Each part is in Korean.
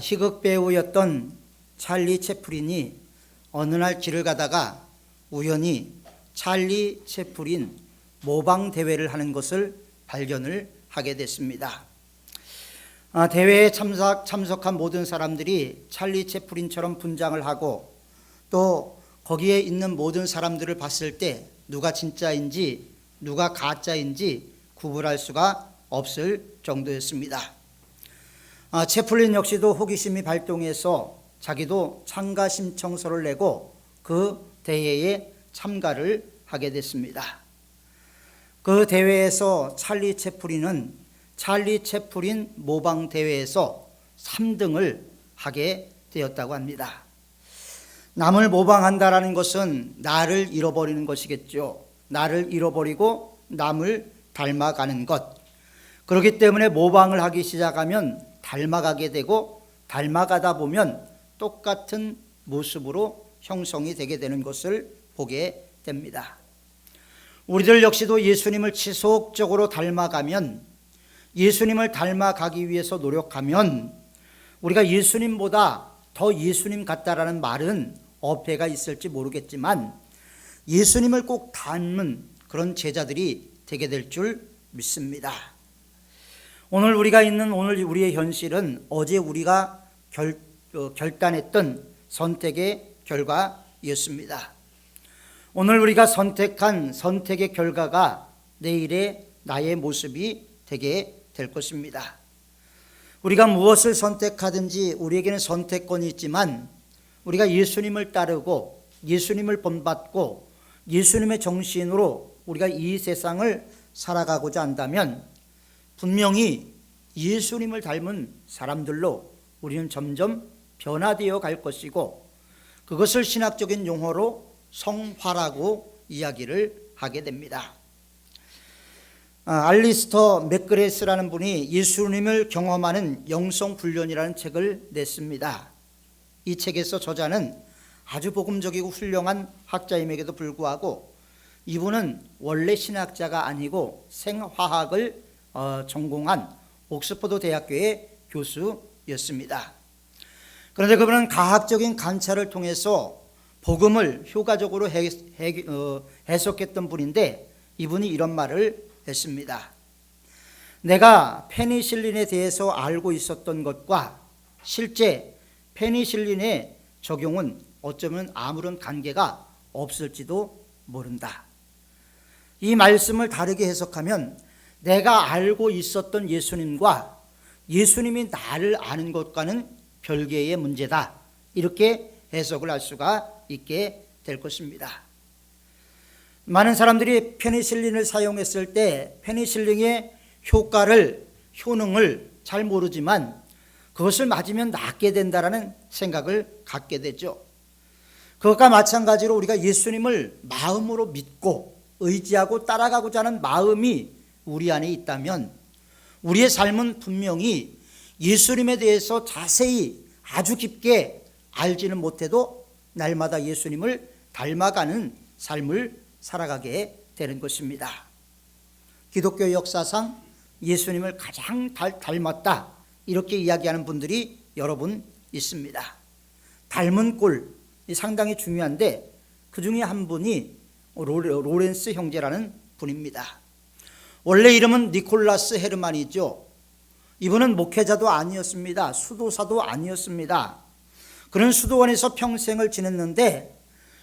희극 배우였던 찰리 채플린이 어느 날 길을 가다가 우연히 찰리 채플린 모방 대회를 하는 것을 발견을 하게 됐습니다. 대회에 참석한 모든 사람들이 찰리 채플린처럼 분장을 하고 또 거기에 있는 모든 사람들을 봤을 때 누가 진짜인지 누가 가짜인지 구분할 수가 없을 정도였습니다. 채플린 역시도 호기심이 발동해서 자기도 참가 신청서를 내고 그 대회에 참가를 하게 됐습니다. 그 대회에서 찰리 채플린은 찰리 채플린 모방 대회에서 3등을 하게 되었다고 합니다. 남을 모방한다라는 것은 나를 잃어버리는 것이겠죠. 나를 잃어버리고 남을 닮아가는 것. 그렇기 때문에 모방을 하기 시작하면 닮아가게 되고 닮아가다 보면 똑같은 모습으로 형성이 되게 되는 것을 보게 됩니다. 우리들 역시도 예수님을 지속적으로 닮아가면, 예수님을 닮아가기 위해서 노력하면 우리가 예수님보다 더 예수님 같다라는 말은 어폐가 있을지 모르겠지만 예수님을 꼭 닮은 그런 제자들이 되게 될 줄 믿습니다. 오늘 우리가 있는 우리의 현실은 어제 우리가 결단했던 선택의 결과였습니다. 오늘 우리가 선택한 선택의 결과가 내일의 나의 모습이 되게 될 것입니다. 우리가 무엇을 선택하든지 우리에게는 선택권이 있지만 우리가 예수님을 따르고 예수님을 본받고 예수님의 정신으로 우리가 이 세상을 살아가고자 한다면 분명히 예수님을 닮은 사람들로 우리는 점점 변화되어 갈 것이고 그것을 신학적인 용어로 성화라고 이야기를 하게 됩니다. 알리스터 맥그레스라는 분이 예수님을 경험하는 영성훈련이라는 책을 냈습니다. 이 책에서 저자는 아주 복음적이고 훌륭한 학자임에도 불구하고 이분은 원래 신학자가 아니고 생화학을 전공한 옥스퍼드 대학교의 교수였습니다. 그런데 그분은 과학적인 관찰을 통해서 복음을 효과적으로 해석했던 분인데 이분이 이런 말을 했습니다. 내가 페니실린에 대해서 알고 있었던 것과 실제 페니실린의 적용은 어쩌면 아무런 관계가 없을지도 모른다. 이 말씀을 다르게 해석하면 내가 알고 있었던 예수님과 예수님이 나를 아는 것과는 별개의 문제다. 이렇게 해석을 할 수가 있게 될 것입니다. 많은 사람들이 페니실린을 사용했을 때 페니실린의 효능을 잘 모르지만 그것을 맞으면 낫게 된다라는 생각을 갖게 되죠. 그것과 마찬가지로 우리가 예수님을 마음으로 믿고 의지하고 따라가고자 하는 마음이 우리 안에 있다면 우리의 삶은 분명히 예수님에 대해서 자세히 아주 깊게 알지는 못해도 날마다 예수님을 닮아가는 삶을 살아가게 되는 것입니다. 기독교 역사상 예수님을 가장 닮았다 이렇게 이야기하는 분들이 여러 분 있습니다. 닮은 꼴이 상당히 중요한데 그 중에 한 분이 로렌스 형제라는 분입니다. 원래 이름은 니콜라스 헤르만이죠. 이분은 목회자도 아니었습니다. 수도사도 아니었습니다. 그는 수도원에서 평생을 지냈는데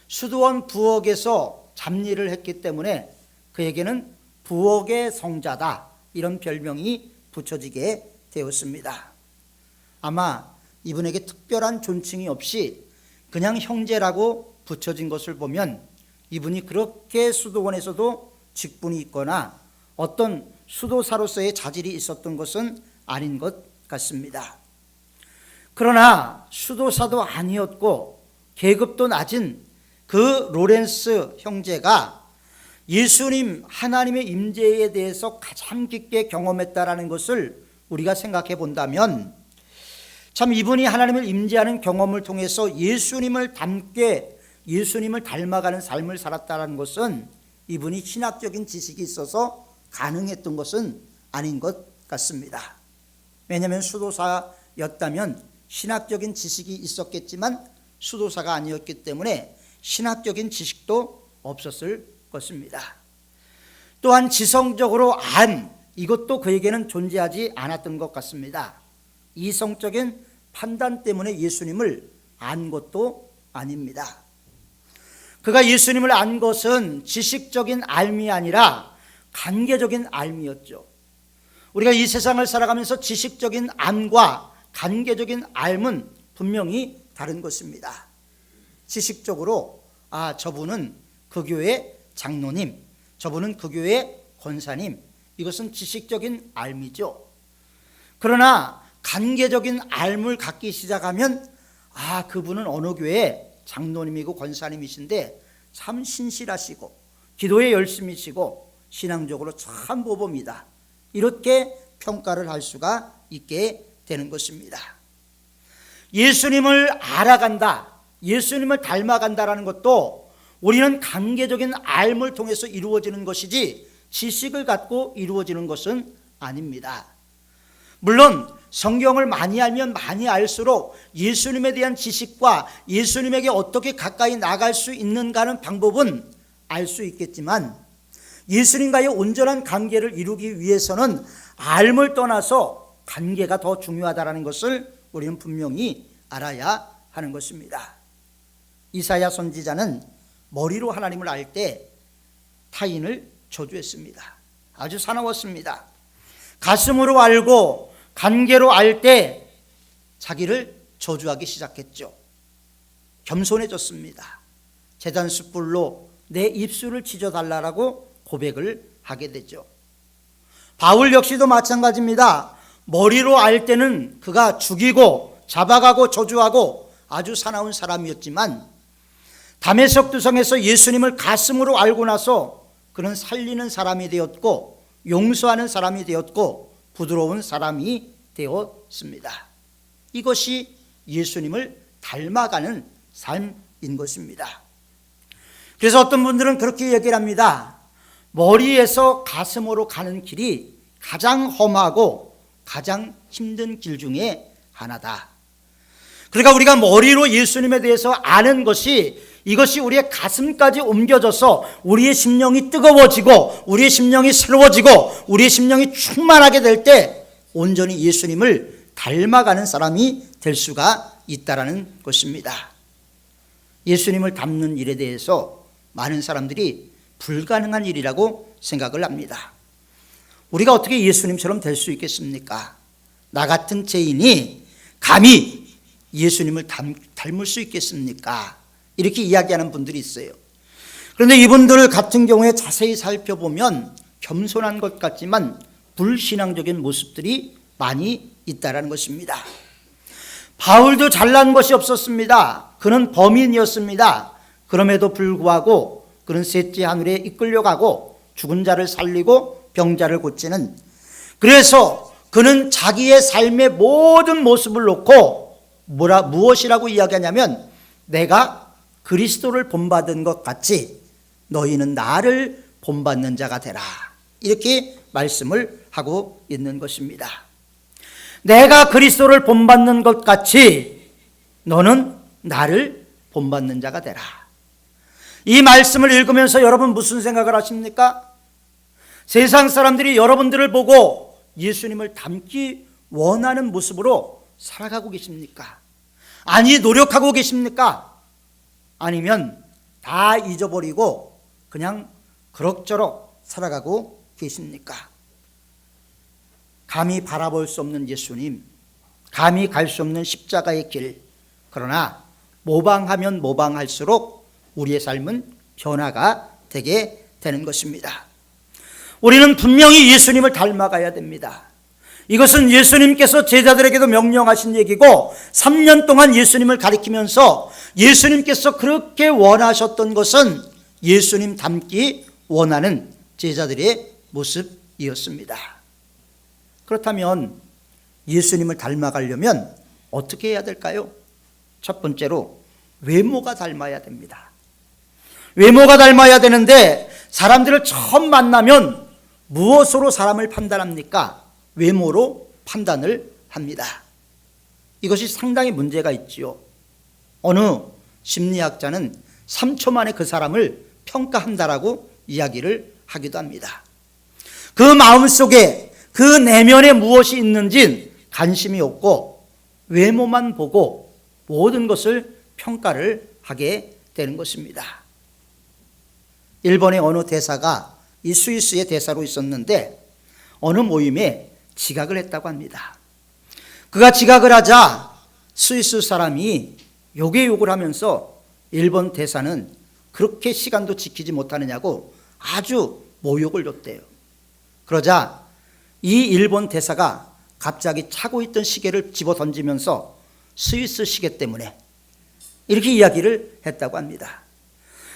수도원 부엌에서 잡일을 했기 때문에 그에게는 부엌의 성자다 이런 별명이 붙여지게 되었습니다. 아마 이분에게 특별한 존칭이 없이 그냥 형제라고 붙여진 것을 보면 이분이 그렇게 수도원에서도 직분이 있거나 어떤 수도사로서의 자질이 있었던 것은 아닌 것 같습니다. 그러나 수도사도 아니었고 계급도 낮은 그 로렌스 형제가 예수님 하나님의 임재에 대해서 가장 깊게 경험했다라는 것을 우리가 생각해 본다면 참 이분이 하나님을 임재하는 경험을 통해서 예수님을 닮아가는 삶을 살았다는 것은 이분이 신학적인 지식이 있어서 가능했던 것은 아닌 것 같습니다. 왜냐하면 수도사였다면 신학적인 지식이 있었겠지만 수도사가 아니었기 때문에 신학적인 지식도 없었을 것입니다. 또한 지성적으로 이것도 그에게는 존재하지 않았던 것 같습니다. 이성적인 판단 때문에 예수님을 안 것도 아닙니다. 그가 예수님을 안 것은 지식적인 알미 아니라 관계적인 알미였죠. 우리가 이 세상을 살아가면서 지식적인 암과 관계적인 알은 분명히 다른 것입니다. 지식적으로 저분은 그 교회 장로님, 저분은 그 교회 권사님, 이것은 지식적인 알미죠. 그러나 관계적인 알을 갖기 시작하면 그분은 어느 교회 장로님이고 권사님이신데 참 신실하시고 기도에 열심히시고 신앙적으로 참 모범이다, 이렇게 평가를 할 수가 있게 되는 것입니다. 예수님을 알아간다, 예수님을 닮아간다라는 것도 우리는 관계적인 알을 통해서 이루어지는 것이지 지식을 갖고 이루어지는 것은 아닙니다. 물론 성경을 많이 알면 많이 알수록 예수님에 대한 지식과 예수님에게 어떻게 가까이 나갈 수 있는가 하는 방법은 알 수 있겠지만 예수님과의 온전한 관계를 이루기 위해서는 알을 떠나서 관계가 더 중요하다는 것을 우리는 분명히 알아야 하는 것입니다. 이사야 선지자는 머리로 하나님을 알 때 타인을 저주했습니다. 아주 사나웠습니다. 가슴으로 알고 관계로 알 때 자기를 저주하기 시작했죠. 겸손해졌습니다. 제단 숯불로 내 입술을 찢어달라고 고백을 하게 되죠. 바울 역시도 마찬가지입니다. 머리로 알 때는 그가 죽이고 잡아가고 저주하고 아주 사나운 사람이었지만 다메섹 두성에서 예수님을 가슴으로 알고 나서 그는 살리는 사람이 되었고 용서하는 사람이 되었고 부드러운 사람이 되었습니다. 이것이 예수님을 닮아가는 삶인 것입니다. 그래서 어떤 분들은 그렇게 얘기를 합니다. 머리에서 가슴으로 가는 길이 가장 험하고 가장 힘든 길 중에 하나다. 그러니까 우리가 머리로 예수님에 대해서 아는 것이 이것이 우리의 가슴까지 옮겨져서 우리의 심령이 뜨거워지고 우리의 심령이 새로워지고 우리의 심령이 충만하게 될 때 온전히 예수님을 닮아가는 사람이 될 수가 있다는 것입니다. 예수님을 닮는 일에 대해서 많은 사람들이 불가능한 일이라고 생각을 합니다. 우리가 어떻게 예수님처럼 될 수 있겠습니까? 나 같은 죄인이 감히 예수님을 닮을 수 있겠습니까? 이렇게 이야기하는 분들이 있어요. 그런데 이분들 같은 경우에 자세히 살펴보면 겸손한 것 같지만 불신앙적인 모습들이 많이 있다는 것입니다. 바울도 잘난 것이 없었습니다. 그는 범인이었습니다. 그럼에도 불구하고 그는 셋째 하늘에 이끌려가고 죽은 자를 살리고 병자를 고치는, 그래서 그는 자기의 삶의 모든 모습을 놓고 무엇이라고 이야기하냐면 내가 그리스도를 본받은 것 같이 너희는 나를 본받는 자가 되라, 이렇게 말씀을 하고 있는 것입니다. 내가 그리스도를 본받는 것 같이 너는 나를 본받는 자가 되라. 이 말씀을 읽으면서 여러분 무슨 생각을 하십니까? 세상 사람들이 여러분들을 보고 예수님을 닮기 원하는 모습으로 살아가고 계십니까? 아니, 노력하고 계십니까? 아니면 다 잊어버리고 그냥 그럭저럭 살아가고 계십니까? 감히 바라볼 수 없는 예수님, 감히 갈 수 없는 십자가의 길, 그러나 모방하면 모방할수록 우리의 삶은 변화가 되게 되는 것입니다. 우리는 분명히 예수님을 닮아가야 됩니다. 이것은 예수님께서 제자들에게도 명령하신 얘기고 3년 동안 예수님을 가리키면서 예수님께서 그렇게 원하셨던 것은 예수님 닮기 원하는 제자들의 모습이었습니다. 그렇다면 예수님을 닮아가려면 어떻게 해야 될까요? 첫 번째로 외모가 닮아야 됩니다. 외모가 닮아야 되는데 사람들을 처음 만나면 무엇으로 사람을 판단합니까? 외모로 판단을 합니다. 이것이 상당히 문제가 있지요. 어느 심리학자는 3초 만에 그 사람을 평가한다라고 이야기를 하기도 합니다. 그 마음속에 그 내면에 무엇이 있는지는 관심이 없고 외모만 보고 모든 것을 평가를 하게 되는 것입니다. 일본의 어느 대사가 이 스위스의 대사로 있었는데 어느 모임에 지각을 했다고 합니다. 그가 지각을 하자 스위스 사람이 욕을 하면서 일본 대사는 그렇게 시간도 지키지 못하느냐고 아주 모욕을 줬대요. 그러자 이 일본 대사가 갑자기 차고 있던 시계를 집어 던지면서 스위스 시계 때문에 이렇게 이야기를 했다고 합니다.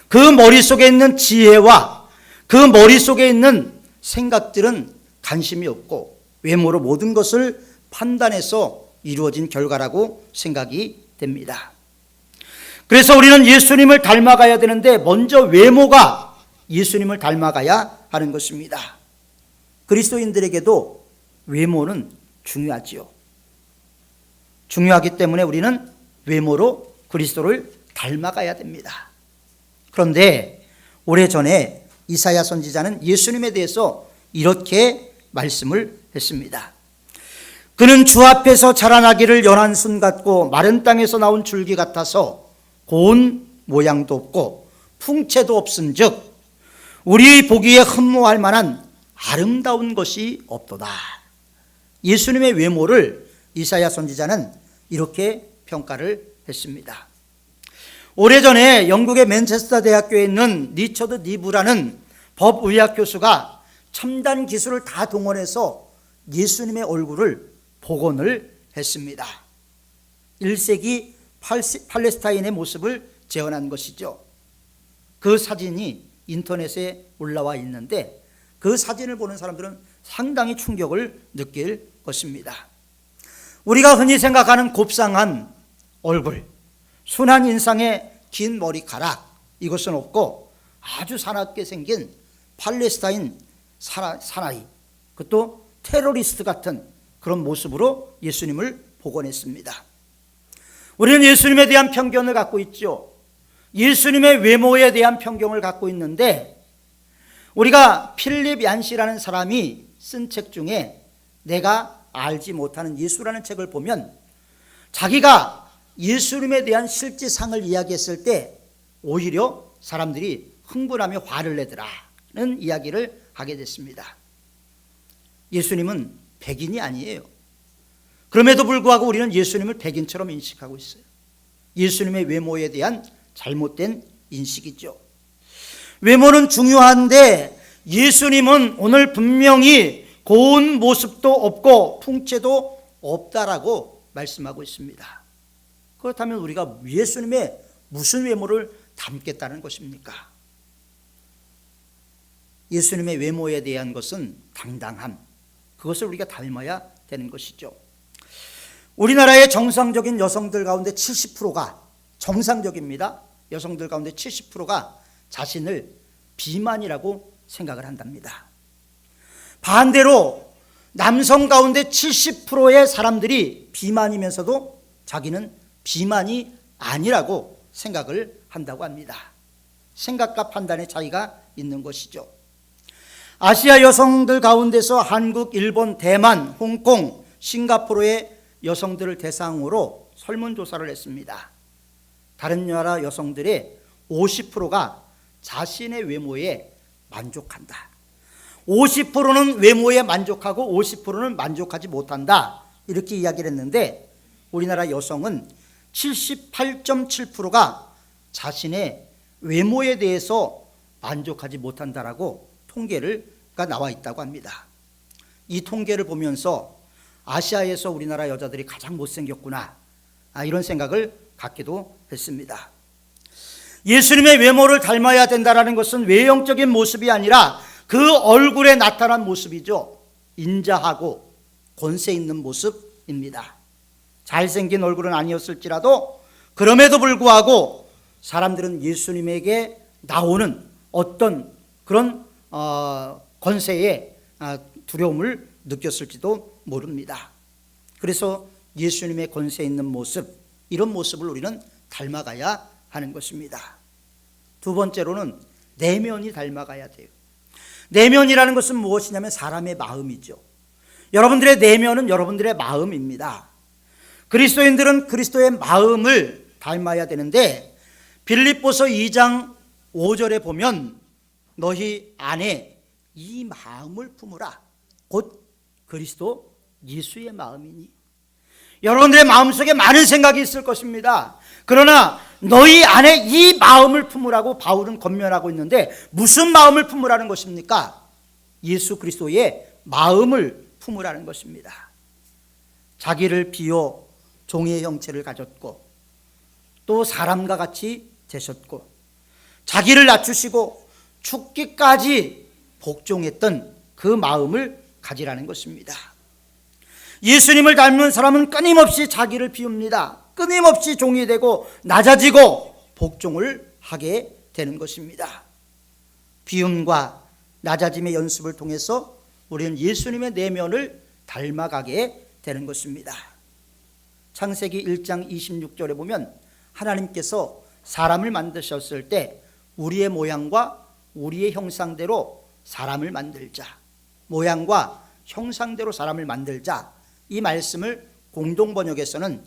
그 머릿속에 있는 지혜와 그 머릿속에 있는 생각들은 관심이 없고 외모로 모든 것을 판단해서 이루어진 결과라고 생각이 됩니다. 그래서 우리는 예수님을 닮아가야 되는데 먼저 외모가 예수님을 닮아가야 하는 것입니다. 그리스도인들에게도 외모는 중요하지요. 중요하기 때문에 우리는 외모로 그리스도를 닮아가야 됩니다. 그런데 오래전에 이사야 선지자는 예수님에 대해서 이렇게 말씀을 했습니다. 그는 주 앞에서 자라나기를 연한 순 같고 마른 땅에서 나온 줄기 같아서 고운 모양도 없고 풍채도 없은즉 우리 보기에 흠모할 만한 아름다운 것이 없도다. 예수님의 외모를 이사야 선지자는 이렇게 평가를 했습니다. 오래전에 영국의 맨체스터 대학교에 있는 리처드 니브라는 법의학 교수가 첨단 기술을 다 동원해서 예수님의 얼굴을 복원을 했습니다. 1세기 팔레스타인의 모습을 재현한 것이죠. 그 사진이 인터넷에 올라와 있는데 그 사진을 보는 사람들은 상당히 충격을 느낄 것입니다. 우리가 흔히 생각하는 곱상한 얼굴, 순한 인상의 긴 머리카락, 이것은 없고 아주 사납게 생긴 팔레스타인 사나이, 그것도 테러리스트 같은 그런 모습으로 예수님을 복원했습니다. 우리는 예수님에 대한 편견을 갖고 있죠. 예수님의 외모에 대한 편견을 갖고 있는데 우리가 필립 얀시라는 사람이 쓴 책 중에 내가 알지 못하는 예수라는 책을 보면 자기가 예수님에 대한 실제상을 이야기했을 때 오히려 사람들이 흥분하며 화를 내더라는 이야기를 하게 됐습니다. 예수님은 백인이 아니에요. 그럼에도 불구하고 우리는 예수님을 백인처럼 인식하고 있어요. 예수님의 외모에 대한 잘못된 인식이죠. 외모는 중요한데 예수님은 오늘 분명히 고운 모습도 없고 풍채도 없다라고 말씀하고 있습니다. 그렇다면 우리가 예수님의 무슨 외모를 담겠다는 것입니까? 예수님의 외모에 대한 것은 당당함, 그것을 우리가 닮아야 되는 것이죠. 우리나라의 정상적인 여성들 가운데 70%가 정상적입니다. 여성들 가운데 70%가 자신을 비만이라고 생각을 한답니다. 반대로 남성 가운데 70%의 사람들이 비만이면서도 자기는 비만이 아니라고 생각을 한다고 합니다. 생각과 판단의 차이가 있는 것이죠. 아시아 여성들 가운데서 한국, 일본, 대만, 홍콩, 싱가포르의 여성들을 대상으로 설문조사를 했습니다. 다른 나라 여성들의 50%가 자신의 외모에 만족한다. 50%는 외모에 만족하고 50%는 만족하지 못한다. 이렇게 이야기를 했는데 우리나라 여성은 78.7%가 자신의 외모에 대해서 만족하지 못한다라고 통계가 나와 있다고 합니다. 이 통계를 보면서 아시아에서 우리나라 여자들이 가장 못생겼구나, 이런 생각을 갖기도 했습니다. 예수님의 외모를 닮아야 된다는 것은 외형적인 모습이 아니라 그 얼굴에 나타난 모습이죠. 인자하고 권세 있는 모습입니다. 잘생긴 얼굴은 아니었을지라도 그럼에도 불구하고 사람들은 예수님에게 나오는 어떤 그런 권세의 두려움을 느꼈을지도 모릅니다. 그래서 예수님의 권세 있는 모습, 이런 모습을 우리는 닮아가야 하는 것입니다. 두 번째로는 내면이 닮아가야 돼요. 내면이라는 것은 무엇이냐면 사람의 마음이죠. 여러분들의 내면은 여러분들의 마음입니다. 그리스도인들은 그리스도의 마음을 닮아야 되는데, 빌립보서 2장 5절에 보면 너희 안에 이 마음을 품으라, 곧 그리스도 예수의 마음이니. 여러분들의 마음속에 많은 생각이 있을 것입니다. 그러나 너희 안에 이 마음을 품으라고 바울은 권면하고 있는데, 무슨 마음을 품으라는 것입니까? 예수 그리스도의 마음을 품으라는 것입니다. 자기를 비워 종의 형체를 가졌고, 또 사람과 같이 되셨고, 자기를 낮추시고 죽기까지 복종했던 그 마음을 가지라는 것입니다. 예수님을 닮는 사람은 끊임없이 자기를 비웁니다. 끊임없이 종이 되고 낮아지고 복종을 하게 되는 것입니다. 비움과 낮아짐의 연습을 통해서 우리는 예수님의 내면을 닮아가게 되는 것입니다. 창세기 1장 26절에 보면 하나님께서 사람을 만드셨을 때 우리의 모양과 우리의 형상대로 사람을 만들자, 모양과 형상대로 사람을 만들자, 이 말씀을 공동번역에서는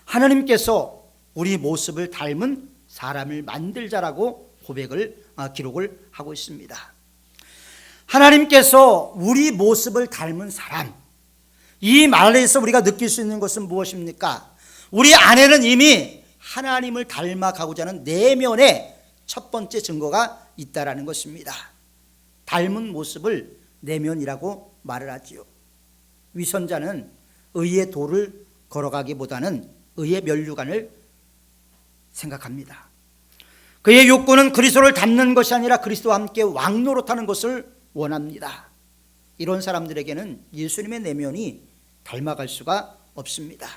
하나님께서 우리 모습을 닮은 사람을 만들자라고 기록을 하고 있습니다. 하나님께서 우리 모습을 닮은 사람, 이 말에서 우리가 느낄 수 있는 것은 무엇입니까? 우리 안에는 이미 하나님을 닮아가고자 하는 내면의 첫 번째 증거가 있다라는 것입니다. 닮은 모습을 내면이라고 말을 하지요. 위선자는 의의 도를 걸어가기보다는 의의 면류관을 생각합니다. 그의 욕구는 그리스도를 닮는 것이 아니라 그리스도와 함께 왕노릇하는 것을 원합니다. 이런 사람들에게는 예수님의 내면이 닮아갈 수가 없습니다.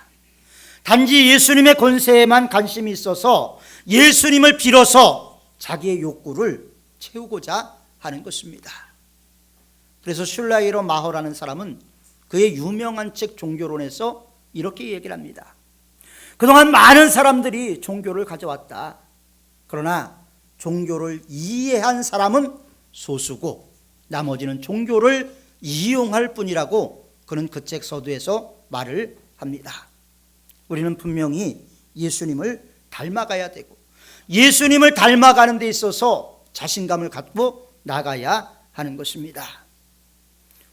단지 예수님의 권세에만 관심이 있어서 예수님을 빌어서 자기의 욕구를 채우고자 하는 것입니다. 그래서 슐라이로 마허라는 사람은 그의 유명한 책 종교론에서 이렇게 얘기를 합니다. 그동안 많은 사람들이 종교를 가져왔다. 그러나 종교를 이해한 사람은 소수고 나머지는 종교를 이용할 뿐이라고 그는 그 책 서두에서 말을 합니다. 우리는 분명히 예수님을 닮아가야 되고 예수님을 닮아가는 데 있어서 자신감을 갖고 나가야 하는 것입니다.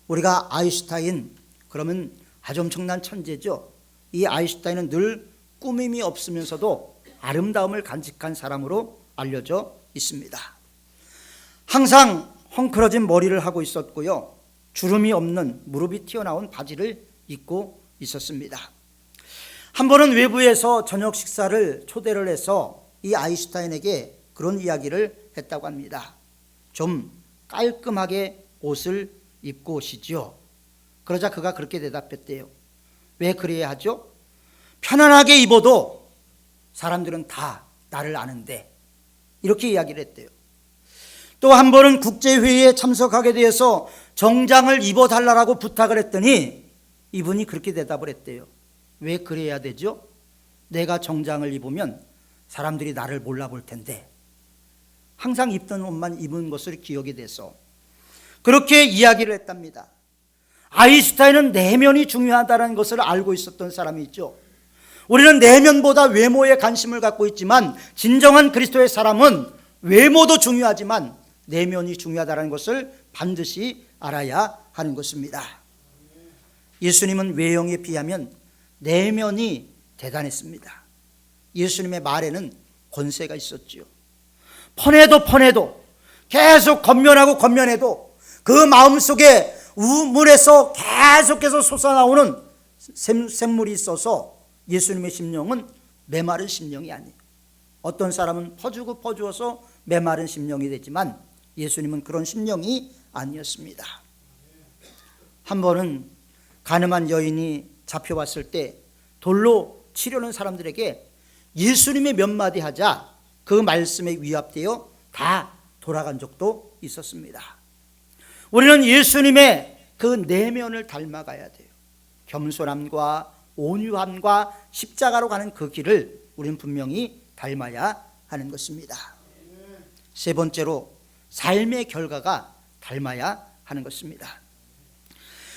우리가 아인슈타인, 그러면 아주 엄청난 천재죠. 이 아인슈타인은 늘 꾸밈이 없으면서도 아름다움을 간직한 사람으로 알려져 있습니다. 항상 헝클어진 머리를 하고 있었고요, 주름이 없는 무릎이 튀어나온 바지를 입고 있었습니다. 한 번은 외부에서 저녁 식사를 초대를 해서 이 아인슈타인에게 그런 이야기를 했다고 합니다. 좀 깔끔하게 옷을 입고 오시지요. 그러자 그가 그렇게 대답했대요. 왜 그래야 하죠? 편안하게 입어도 사람들은 다 나를 아는데, 이렇게 이야기를 했대요. 또 한 번은 국제회의에 참석하게 되어서 정장을 입어달라고 부탁을 했더니 이분이 그렇게 대답을 했대요. 왜 그래야 되죠? 내가 정장을 입으면 사람들이 나를 몰라볼 텐데. 항상 입던 옷만 입은 것을 기억이 돼서 그렇게 이야기를 했답니다. 아인슈타인은 내면이 중요하다는 것을 알고 있었던 사람이 있죠. 우리는 내면보다 외모에 관심을 갖고 있지만 진정한 그리스도의 사람은 외모도 중요하지만 내면이 중요하다는 것을 반드시 알아야 하는 것입니다. 예수님은 외형에 비하면 내면이 대단했습니다. 예수님의 말에는 권세가 있었지요. 퍼내도 계속 권면해도 그 마음속에 우물에서 계속해서 솟아나오는 샘물이 있어서 예수님의 심령은 메마른 심령이 아니에요. 어떤 사람은 퍼주어서 메마른 심령이 되지만 예수님은 그런 심령이 아니었습니다. 한 번은 가늠한 여인이 잡혀왔을 때 돌로 치려는 사람들에게 예수님의 몇 마디 하자 그 말씀에 위압되어 다 돌아간 적도 있었습니다. 우리는 예수님의 그 내면을 닮아가야 돼요. 겸손함과 온유함과 십자가로 가는 그 길을 우리는 분명히 닮아야 하는 것입니다. 세 번째로 삶의 결과가 닮아야 하는 것입니다.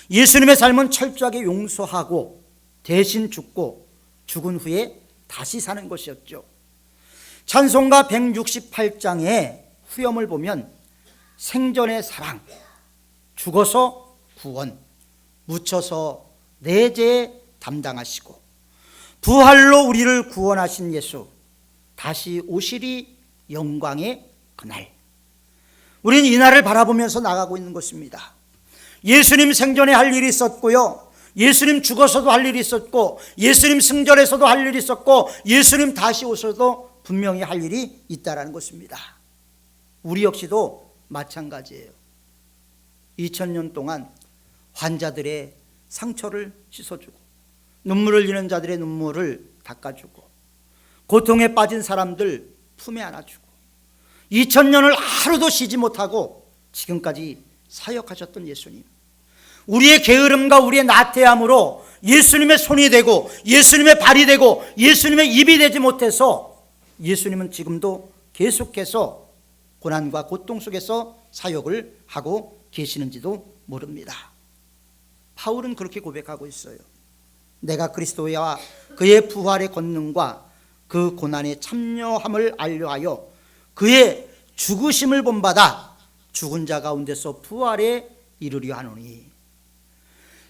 예수님의 삶은 철저하게 용서하고 대신 죽고 죽은 후에 다시 사는 것이었죠. 찬송가 168장의 후렴을 보면 생전의 사랑, 죽어서 구원, 묻혀서 내 죄 담당하시고 부활로 우리를 구원하신 예수, 다시 오시리 영광의 그날. 우리는 이 날을 바라보면서 나가고 있는 것입니다. 예수님 생전에 할 일이 있었고요, 예수님 죽어서도 할 일이 있었고, 예수님 승전에서도 할 일이 있었고, 예수님 다시 오셔도 분명히 할 일이 있다라는 것입니다. 우리 역시도 마찬가지예요. 2000년 동안 환자들의 상처를 씻어주고 눈물을 흘리는 자들의 눈물을 닦아주고 고통에 빠진 사람들 품에 안아주고 2000년을 하루도 쉬지 못하고 지금까지 사역하셨던 예수님, 우리의 게으름과 우리의 나태함으로 예수님의 손이 되고 예수님의 발이 되고 예수님의 입이 되지 못해서 예수님은 지금도 계속해서 고난과 고통 속에서 사역을 하고 계시는지도 모릅니다. 바울은 그렇게 고백하고 있어요. 내가 그리스도와 그의 부활의 권능과 그 고난에 참여함을 알려하여 그의 죽으심을 본받아 죽은 자 가운데서 부활에 이르려 하노니.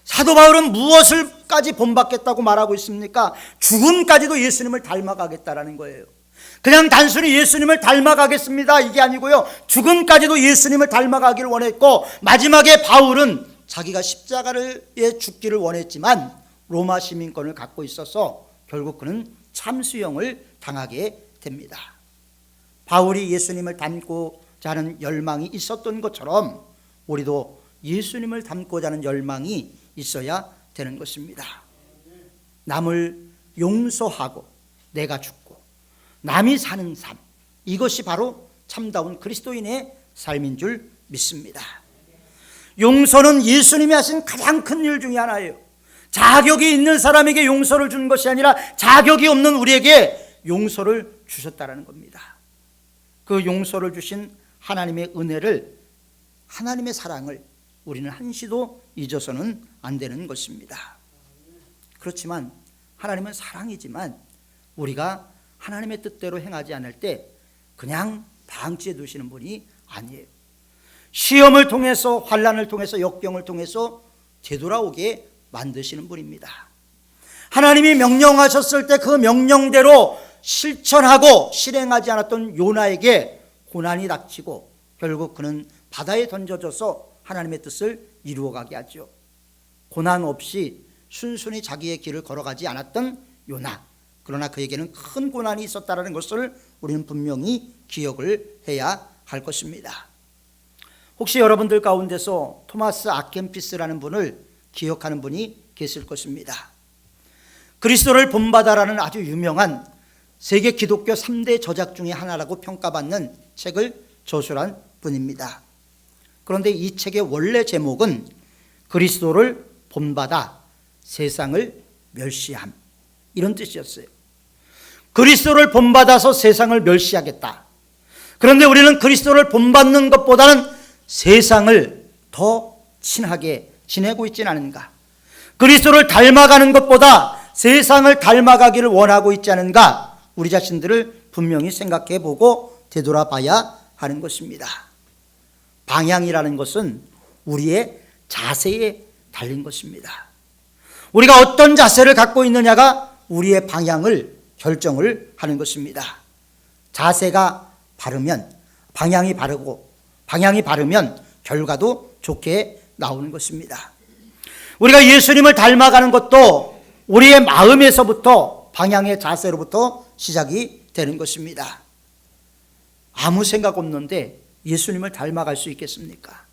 사도 바울은 무엇을까지 본받겠다고 말하고 있습니까? 죽음까지도 예수님을 닮아가겠다라는 거예요. 그냥 단순히 예수님을 닮아가겠습니다 이게 아니고요, 죽음까지도 예수님을 닮아가기를 원했고, 마지막에 바울은 자기가 십자가에 죽기를 원했지만 로마 시민권을 갖고 있어서 결국 그는 참수형을 당하게 됩니다. 바울이 예수님을 닮고자 하는 열망이 있었던 것처럼 우리도 예수님을 닮고자 하는 열망이 있어야 되는 것입니다. 남을 용서하고 내가 죽고 남이 사는 삶, 이것이 바로 참다운 그리스도인의 삶인 줄 믿습니다. 용서는 예수님이 하신 가장 큰 일 중에 하나예요. 자격이 있는 사람에게 용서를 주는 것이 아니라 자격이 없는 우리에게 용서를 주셨다는 겁니다. 그 용서를 주신 하나님의 은혜를, 하나님의 사랑을 우리는 한시도 잊어서는 안 되는 것입니다. 그렇지만 하나님은 사랑이지만 우리가 하나님의 뜻대로 행하지 않을 때 그냥 방치해 두시는 분이 아니에요. 시험을 통해서, 환난을 통해서, 역경을 통해서 되돌아오게 만드시는 분입니다. 하나님이 명령하셨을 때 그 명령대로 실천하고 실행하지 않았던 요나에게 고난이 닥치고 결국 그는 바다에 던져져서 하나님의 뜻을 이루어가게 하죠. 고난 없이 순순히 자기의 길을 걸어가지 않았던 요나, 그러나 그에게는 큰 고난이 있었다는 것을 우리는 분명히 기억을 해야 할 것입니다. 혹시 여러분들 가운데서 토마스 아켄피스라는 분을 기억하는 분이 계실 것입니다. 그리스도를 본받아라는 아주 유명한 세계 기독교 3대 저작 중에 하나라고 평가받는 책을 저술한 분입니다. 그런데 이 책의 원래 제목은 그리스도를 본받아 세상을 멸시함, 이런 뜻이었어요. 그리스도를 본받아서 세상을 멸시하겠다. 그런데 우리는 그리스도를 본받는 것보다는 세상을 더 친하게 지내고 있지는 않은가? 그리스도를 닮아가는 것보다 세상을 닮아가기를 원하고 있지 않은가? 우리 자신들을 분명히 생각해 보고 되돌아봐야 하는 것입니다. 방향이라는 것은 우리의 자세에 달린 것입니다. 우리가 어떤 자세를 갖고 있느냐가 우리의 방향을 결정을 하는 것입니다. 자세가 바르면 방향이 바르고, 방향이 바르면 결과도 좋게 나오는 것입니다. 우리가 예수님을 닮아가는 것도 우리의 마음에서부터, 방향의 자세로부터 시작이 되는 것입니다. 아무 생각 없는데 예수님을 닮아갈 수 있겠습니까?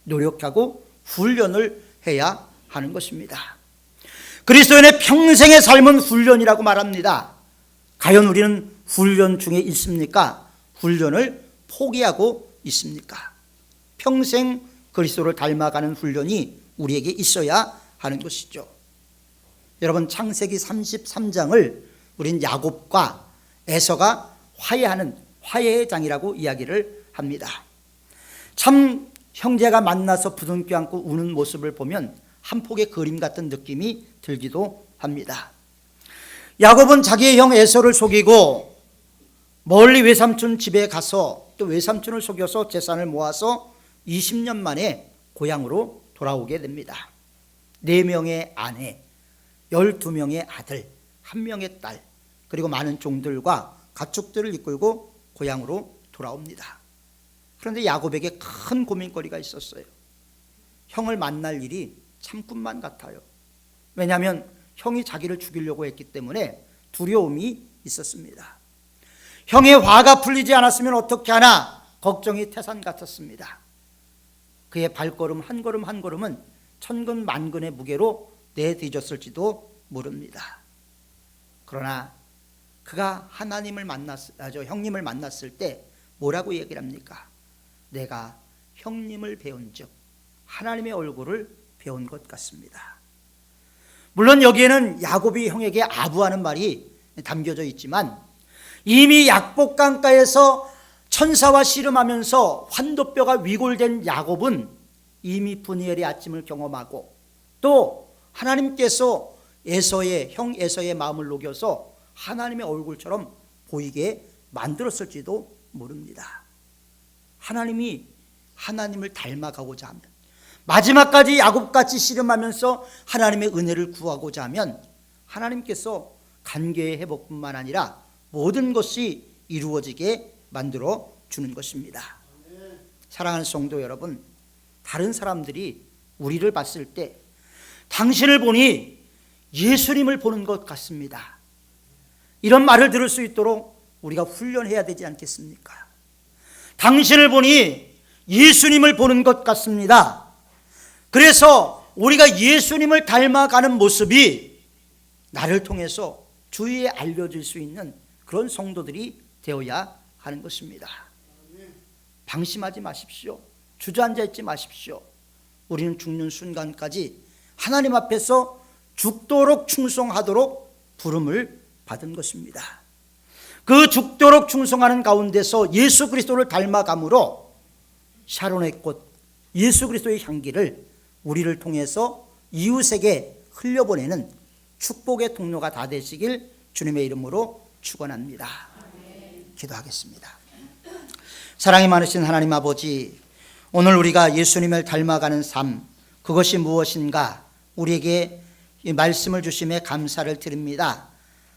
노력하고 훈련을 해야 하는 것입니다. 그리스도인의 평생의 삶은 훈련이라고 말합니다. 과연 우리는 훈련 중에 있습니까? 훈련을 포기하고 있습니까? 평생 그리스도를 닮아가는 훈련이 우리에게 있어야 하는 것이죠. 여러분, 창세기 33장을 우린 야곱과 에서가 화해하는 화해의 장이라고 이야기를 합니다. 참 형제가 만나서 부둥켜 안고 우는 모습을 보면 한 폭의 그림 같은 느낌이 들기도 합니다. 야곱은 자기의 형 에서를 속이고 멀리 외삼촌 집에 가서 또 외삼촌을 속여서 재산을 모아서 20년 만에 고향으로 돌아오게 됩니다. 4명의 아내, 12명의 아들, 1명의 딸, 그리고 많은 종들과 가축들을 이끌고 고향으로 돌아옵니다. 그런데 야곱에게 큰 고민거리가 있었어요. 형을 만날 일이 참 꿈만 같아요. 왜냐하면 형이 자기를 죽이려고 했기 때문에 두려움이 있었습니다. 형의 화가 풀리지 않았으면 어떻게 하나 걱정이 태산 같았습니다. 그의 발걸음 한 걸음 한 걸음은 천근 만근의 무게로 내디뎠을지도 모릅니다. 그러나 그가 형님을 만났을 때 뭐라고 얘기를 합니까? 내가 형님을 배운 즉 하나님의 얼굴을 배운 것 같습니다. 물론 여기에는 야곱이 형에게 아부하는 말이 담겨져 있지만 이미 약복강가에서 천사와 씨름하면서 환도뼈가 위골된 야곱은 이미 분이엘의 아침을 경험하고 또 하나님께서 형 에서의 마음을 녹여서 하나님의 얼굴처럼 보이게 만들었을지도 모릅니다. 하나님을 닮아가고자 하면, 마지막까지 야곱같이 씨름하면서 하나님의 은혜를 구하고자 하면 하나님께서 관계의 회복뿐만 아니라 모든 것이 이루어지게 만들어 주는 것입니다. 사랑하는 성도 여러분, 다른 사람들이 우리를 봤을 때 당신을 보니 예수님을 보는 것 같습니다. 이런 말을 들을 수 있도록 우리가 훈련해야 되지 않겠습니까? 당신을 보니 예수님을 보는 것 같습니다. 그래서 우리가 예수님을 닮아가는 모습이 나를 통해서 주위에 알려질 수 있는 그런 성도들이 되어야 하는 것입니다. 방심하지 마십시오. 주저앉아 있지 마십시오. 우리는 죽는 순간까지 하나님 앞에서 죽도록 충성하도록 부름을 받은 것입니다. 그 죽도록 충성하는 가운데서 예수 그리스도를 닮아감으로 샤론의 꽃 예수 그리스도의 향기를 우리를 통해서 이웃에게 흘려보내는 축복의 통로가 다 되시길 주님의 이름으로 축원합니다. 기도하겠습니다. 사랑이 많으신 하나님 아버지, 오늘 우리가 예수님을 닮아가는 삶, 그것이 무엇인가 우리에게 이 말씀을 주심에 감사를 드립니다.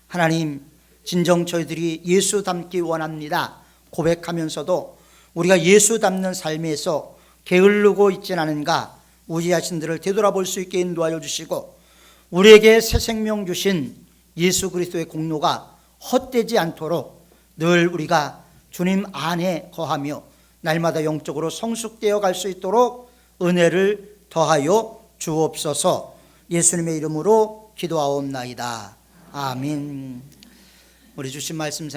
하나님, 진정 저희들이 예수 닮기 원합니다 고백하면서도 우리가 예수 닮는 삶에서 게을르고 있진 않은가 우리 자신들을 되돌아볼 수 있게 인도하여 주시고 우리에게 새 생명 주신 예수 그리스도의 공로가 헛되지 않도록 늘 우리가 주님 안에 거하며 날마다 영적으로 성숙되어 갈 수 있도록 은혜를 더하여 주옵소서. 예수님의 이름으로 기도하옵나이다. 아멘. 우리 주신 말씀